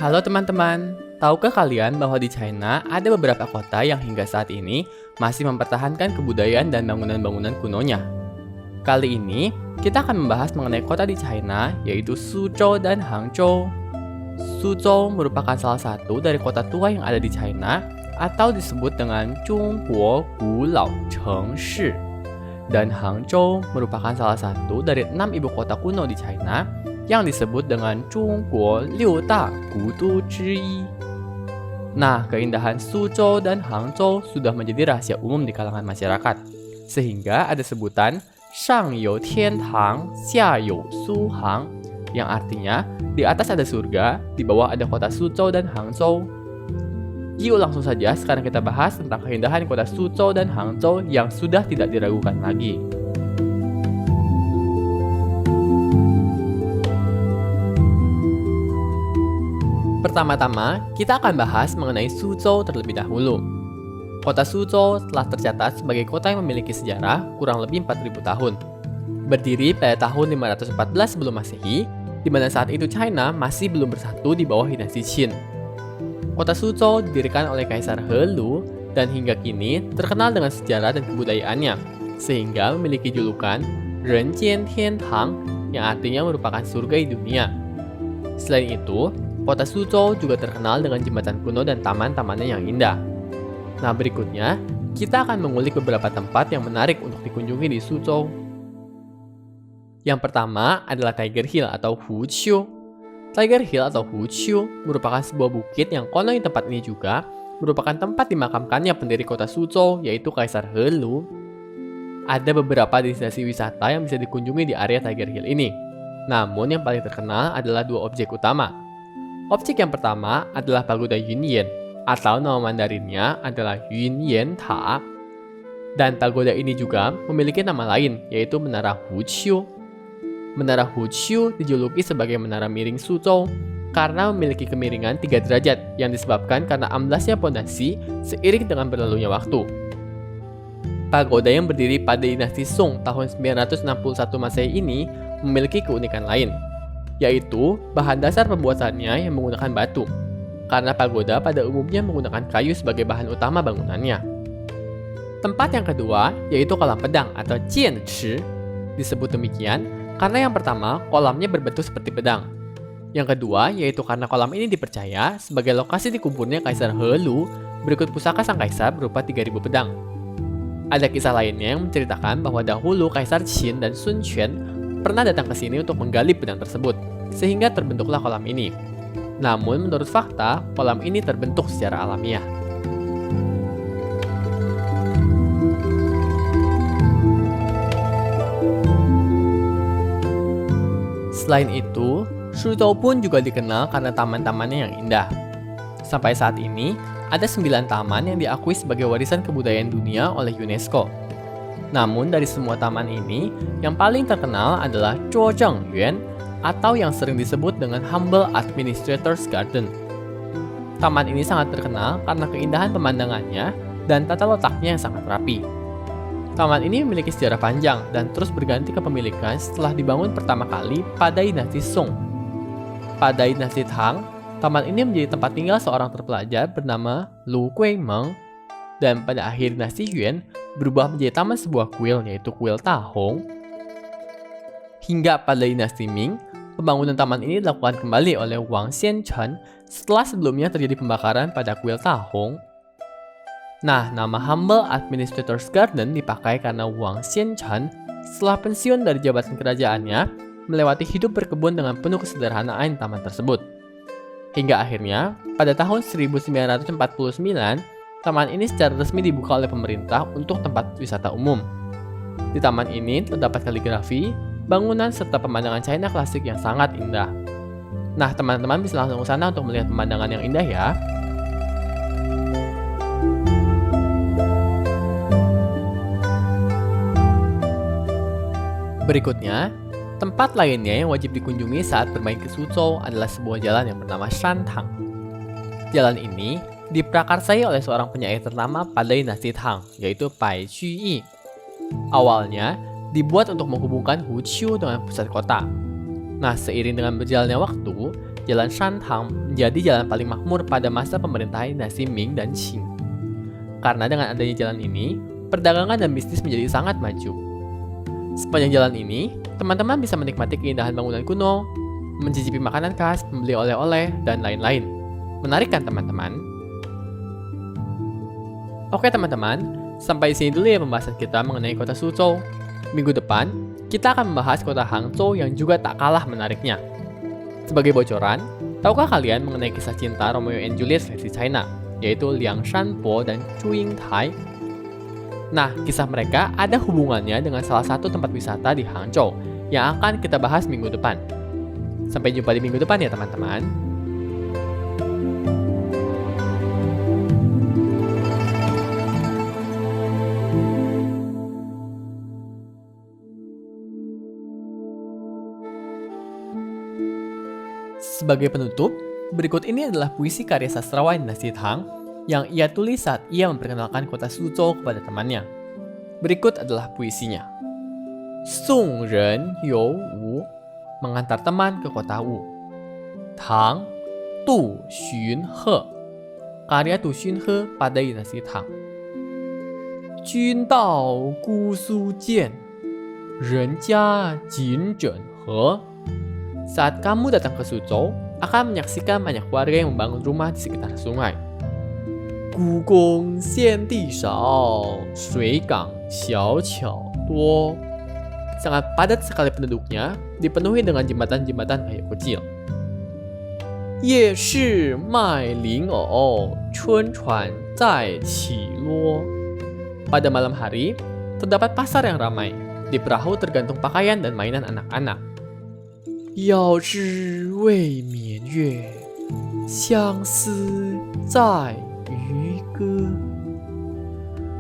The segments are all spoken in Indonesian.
Halo teman-teman, tahukah kalian bahwa di China ada beberapa kota yang hingga saat ini masih mempertahankan kebudayaan dan bangunan-bangunan kunonya? Kali ini, kita akan membahas mengenai kota di China, yaitu Suzhou dan Hangzhou. Suzhou merupakan salah satu dari kota tua yang ada di China, atau disebut dengan Zhongguo Gulao Chengshi. Dan Hangzhou merupakan salah satu dari 6 ibu kota kuno di China, yang disebut dengan Zhongguo Liu Da Gudu Zhi. Nah, keindahan Suzhou dan Hangzhou sudah menjadi rahasia umum di kalangan masyarakat, sehingga ada sebutan Shang You Tiantang, Xia You Suhang, yang artinya di atas ada surga, di bawah ada kota Suzhou dan Hangzhou. Yuk langsung saja sekarang kita bahas tentang keindahan kota Suzhou dan Hangzhou yang sudah tidak diragukan lagi. Pertama-tama, kita akan bahas mengenai Suzhou terlebih dahulu. Kota Suzhou telah tercatat sebagai kota yang memiliki sejarah kurang lebih 4.000 tahun. Berdiri pada tahun 514 sebelum Masehi, di mana saat itu China masih belum bersatu di bawah dinasti Qin. Kota Suzhou didirikan oleh Kaisar He Lu dan hingga kini terkenal dengan sejarah dan kebudayaannya, sehingga memiliki julukan Renjian Tiantang yang artinya merupakan surga di dunia. Selain itu, kota Suzhou juga terkenal dengan jembatan kuno dan taman-tamannya yang indah. Nah, berikutnya, kita akan mengulik beberapa tempat yang menarik untuk dikunjungi di Suzhou. Yang pertama adalah Tiger Hill atau Huqiu. Tiger Hill atau Huqiu merupakan sebuah bukit yang konon di tempat ini juga merupakan tempat dimakamkannya pendiri kota Suzhou, yaitu Kaisar He Lu. Ada beberapa destinasi wisata yang bisa dikunjungi di area Tiger Hill ini. Namun yang paling terkenal adalah dua objek utama. Objek yang pertama adalah Pagoda Yunyan, atau nama Mandarinnya adalah Yunyan Ta. Dan pagoda ini juga memiliki nama lain, yaitu Menara Huqiu. Menara Huqiu dijuluki sebagai Menara Miring Suzhou karena memiliki kemiringan 3 derajat yang disebabkan karena amblasnya pondasi seiring dengan berlalunya waktu. Pagoda yang berdiri pada dinasti Song tahun 961 Masehi ini memiliki keunikan lain, yaitu bahan dasar pembuatannya yang menggunakan batu, karena pagoda pada umumnya menggunakan kayu sebagai bahan utama bangunannya. Tempat yang kedua yaitu kolam pedang atau Jianchi. Disebut demikian karena yang pertama kolamnya berbentuk seperti pedang. Yang kedua yaitu karena kolam ini dipercaya sebagai lokasi dikuburnya Kaisar He Lu berikut pusaka sang kaisar berupa 3.000 pedang. Ada kisah lainnya yang menceritakan bahwa dahulu Kaisar Qin dan Sun Quan pernah datang ke sini untuk menggali pedang tersebut, sehingga terbentuklah kolam ini. Namun menurut fakta, kolam ini terbentuk secara alamiah. Selain itu, Suzhou pun juga dikenal karena taman-tamannya yang indah. Sampai saat ini, ada 9 taman yang diakui sebagai warisan kebudayaan dunia oleh UNESCO. Namun dari semua taman ini, yang paling terkenal adalah Zhuozhengyuan atau yang sering disebut dengan Humble Administrator's Garden. Taman ini sangat terkenal karena keindahan pemandangannya dan tata letaknya yang sangat rapi. Taman ini memiliki sejarah panjang dan terus berganti kepemilikan setelah dibangun pertama kali pada dinasti Song. Pada dinasti Tang, taman ini menjadi tempat tinggal seorang terpelajar bernama Lu Guimeng, dan pada akhir dinasti Yuan berubah menjadi taman sebuah kuil, yaitu kuil Tahong. Hingga pada dinasti Ming, pembangunan taman ini dilakukan kembali oleh Wang Xianchen setelah sebelumnya terjadi pembakaran pada kuil Tahong. Nah, nama Humble Administrator's Garden dipakai karena Wang Xianchen setelah pensiun dari jabatan kerajaannya melewati hidup berkebun dengan penuh kesederhanaan di taman tersebut. Hingga akhirnya, pada tahun 1949, taman ini secara resmi dibuka oleh pemerintah untuk tempat wisata umum. Di taman ini terdapat kaligrafi, bangunan, serta pemandangan China klasik yang sangat indah. Nah, teman-teman bisa langsung ke sana untuk melihat pemandangan yang indah ya. Berikutnya, tempat lainnya yang wajib dikunjungi saat bermain ke Suzhou adalah sebuah jalan yang bernama Shantang. Jalan ini diprakarsai oleh seorang penyair ternama pada dinasti Tang, yaitu Bai Qi. Awalnya, dibuat untuk menghubungkan Huqiu dengan pusat kota. Nah, seiring dengan berjalannya waktu, Jalan Shantang menjadi jalan paling makmur pada masa pemerintahan dinasti Ming dan Qing. Karena dengan adanya jalan ini, perdagangan dan bisnis menjadi sangat maju. Sepanjang jalan ini, teman-teman bisa menikmati keindahan bangunan kuno, mencicipi makanan khas, membeli oleh-oleh, dan lain-lain. Menarik kan teman-teman? Oke teman-teman, sampai sini dulu ya pembahasan kita mengenai kota Suzhou. Minggu depan, kita akan membahas kota Hangzhou yang juga tak kalah menariknya. Sebagai bocoran, tahukah kalian mengenai kisah cinta Romeo and Juliet versi China, yaitu Liang Shanbo dan Chu Yingtai? Nah, kisah mereka ada hubungannya dengan salah satu tempat wisata di Hangzhou yang akan kita bahas minggu depan. Sampai jumpa di minggu depan ya teman-teman. Sebagai penutup, berikut ini adalah puisi karya sastrawan dinasti Tang yang ia tulis saat ia memperkenalkan kota Suzhou kepada temannya. Berikut adalah puisinya. Song Ren You Wu, mengantar teman ke kota Wu. Tang Tu Xun He, karya Tu Xun He pada dinasti Tang. Jun Dao Gu Su Jian, Ren Jia Jin Zhen He. Saat kamu datang ke Suzhou, akan menyaksikan banyak warga yang membangun rumah di sekitar sungai. Gu Gong Xian Di Shao, Shui Gang Xiao Qiao Duo. Sangat padat sekali penduduknya, dipenuhi dengan jembatan-jembatan kayu kecil. Ye Shi Mai Ling O, Chun Chuan Zai Qi Luo. Pada malam hari, terdapat pasar yang ramai. Di perahu tergantung pakaian dan mainan anak-anak. Yao zhi wei mian yue, xiang si zai yu ge.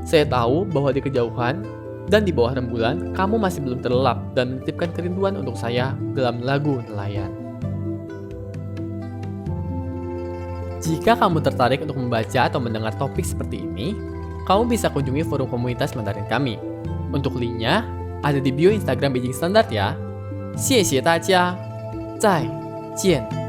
Saya tahu bahwa di kejauhan dan di bawah rembulan, kamu masih belum terlelap dan menitipkan kerinduan untuk saya dalam lagu nelayan. Jika kamu tertarik untuk membaca atau mendengar topik seperti ini, kamu bisa kunjungi forum komunitas Mandarin kami. Untuk linknya, ada di bio Instagram Beijing Standard ya. 谢谢大家，再见。